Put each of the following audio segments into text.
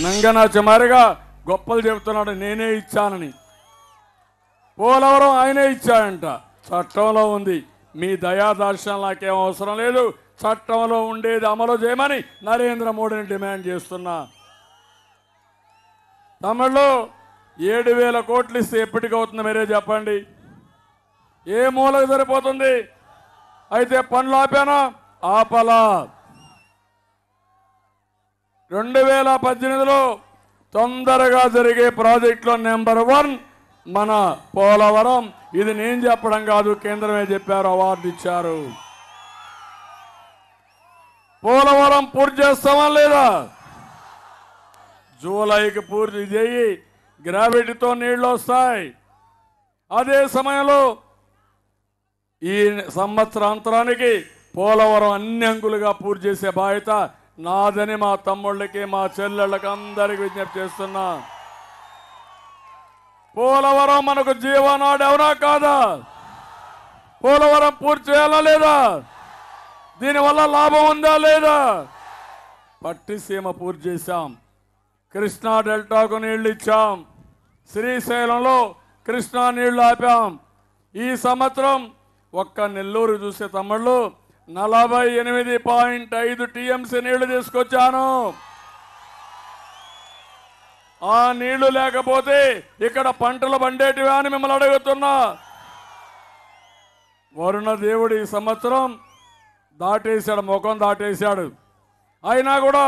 నంగనాచమారిగా గొప్పలు చెబుతున్నాడు, నేనే ఇచ్చానని. పోలవరం ఆయనే ఇచ్చాడంట. చట్టంలో ఉంది. మీ దయాదార్శనం నాకేం అవసరం లేదు, చట్టంలో ఉండేది అమలు చేయమని నరేంద్ర మోడీని డిమాండ్ చేస్తున్నా. తమిళ్లో 7,000 కోట్లు ఇస్తే ఎప్పటికవుతుంది మీరే చెప్పండి? ఏ మూలకు సరిపోతుంది? అయితే పనులు ఆపానా? ఆపలా. 2018లో తొందరగా జరిగే ప్రాజెక్టులో నెంబర్ 1 మన పోలవరం. ఇది నేను చెప్పడం కాదు, కేంద్రమే చెప్పారు, అవార్డు ఇచ్చారు. పోలవరం పూర్తి చేస్తామా లేదా? జూలైకి పూర్తి చేయి, గ్రావిటీతో నీళ్లు వస్తాయి. అదే సమయంలో ఈ సంవత్సరాంతరానికి పోలవరం అన్ని అంగులుగా పూర్తి చేసే బాధ్యత నాదని మా తమ్ముళ్ళకి, మా చెల్లెళ్ళకి అందరికి విజ్ఞప్తి చేస్తున్నా. పోలవరం మనకు జీవనాడి, అవునా కాదా? పోలవరం పూర్తి చేయాలా లేదా? దీనివల్ల లాభం ఉందా లేదా? పట్టిసీమ పూర్తి చేశాం, కృష్ణా డెల్టాకు నీళ్లు ఇచ్చాం, శ్రీశైలంలో కృష్ణా నీళ్లు ఆపాం. ఈ సంవత్సరం ఒక్క నెల్లూరు చూసే తమ్ముళ్ళు 48.5 టీఎంసీ నీళ్లు తీసుకొచ్చాను. ఆ నీళ్లు లేకపోతే ఇక్కడ పంటలు పండేటివా అని మిమ్మల్ని అడుగుతున్నా. వరుణ దేవుడు ఈ సంవత్సరం దాటేశాడు, ముఖం దాటేశాడు. అయినా కూడా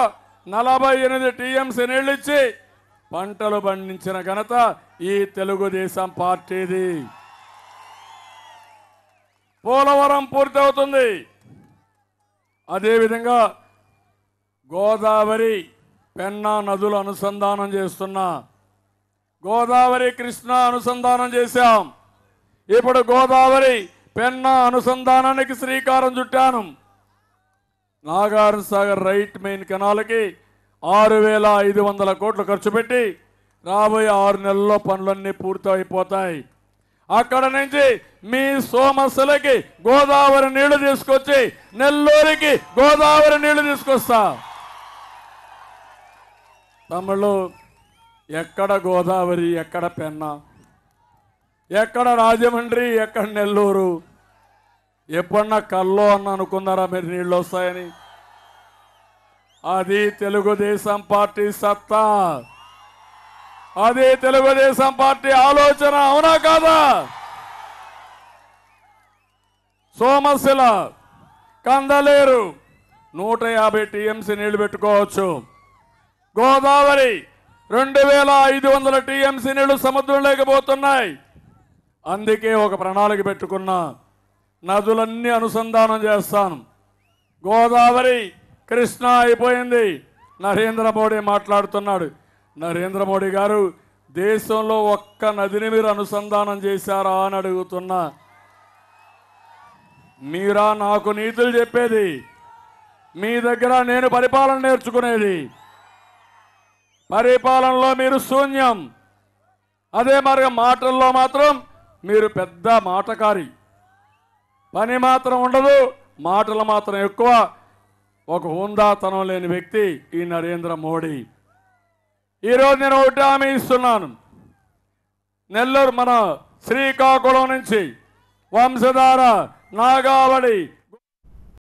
48 టీఎంసీ నీళ్ళు ఇచ్చి పంటలు పండించిన ఘనత ఈ తెలుగుదేశం పార్టీది. పోలవరం పూర్తవుతుంది. అదేవిధంగా గోదావరి పెన్నా నదులు అనుసంధానం చేస్తున్నా. గోదావరి కృష్ణా అనుసంధానం చేశాం. ఇప్పుడు గోదావరి పెన్నా అనుసంధానానికి శ్రీకారం చుట్టాను. నాగార్జున సాగర్ రైట్ మెయిన్ కెనాల్కి 6,500 కోట్లు ఖర్చు పెట్టి రాబోయే 6 నెలల్లో పనులన్నీ పూర్తి అయిపోతాయి. అక్కడ నుంచి మీ సోమశిలకి గోదావరి నీళ్లు తీసుకొచ్చి నెల్లూరికి గోదావరి నీళ్లు తీసుకొస్తా. తమిళు ఎక్కడ గోదావరి, ఎక్కడ పెన్నా, ఎక్కడ రాజమండ్రి, ఎక్కడ నెల్లూరు? ఎప్పుడన్నా కల్లో అన్న అనుకున్నారా మీరు నీళ్ళు వస్తాయని? అది తెలుగుదేశం పార్టీ సత్తా, అది తెలుగుదేశం పార్టీ ఆలోచన, అవునా కాదా? సోమశిల, కందలేరు 150 టీఎంసీ నీళ్లు పెట్టుకోవచ్చు. గోదావరి 2,500 టీఎంసీ నీళ్లు సముద్రం లేకపోతున్నాయి. అందుకే ఒక ప్రణాళిక పెట్టుకున్నా, నదులన్నీ అనుసంధానం చేస్తాను. గోదావరి కృష్ణా అయిపోయింది. నరేంద్ర మోడీ మాట్లాడుతున్నాడు. నరేంద్ర మోడీ గారు, దేశంలో ఒక్క నదిని మీరు అనుసంధానం చేశారా అని అడుగుతున్నా. మీరా నాకు నీతులు చెప్పేది? మీ దగ్గర నేను పరిపాలన నేర్చుకునేది. పరిపాలనలో మీరు శూన్యం. అదే మరి మాటల్లో మాత్రం మీరు పెద్ద మాటకారి. పని మాత్రం ఉండదు, మాటలు మాత్రం ఎక్కువ. ఒక హుందాతనం లేని వ్యక్తి ఈ నరేంద్ర మోడీ. ఈరోజు నేను ఒకటి హామీ ఇస్తున్నాను. నెల్లూరు మన శ్రీకాకుళం నుంచి వంశధార, నాగావళి,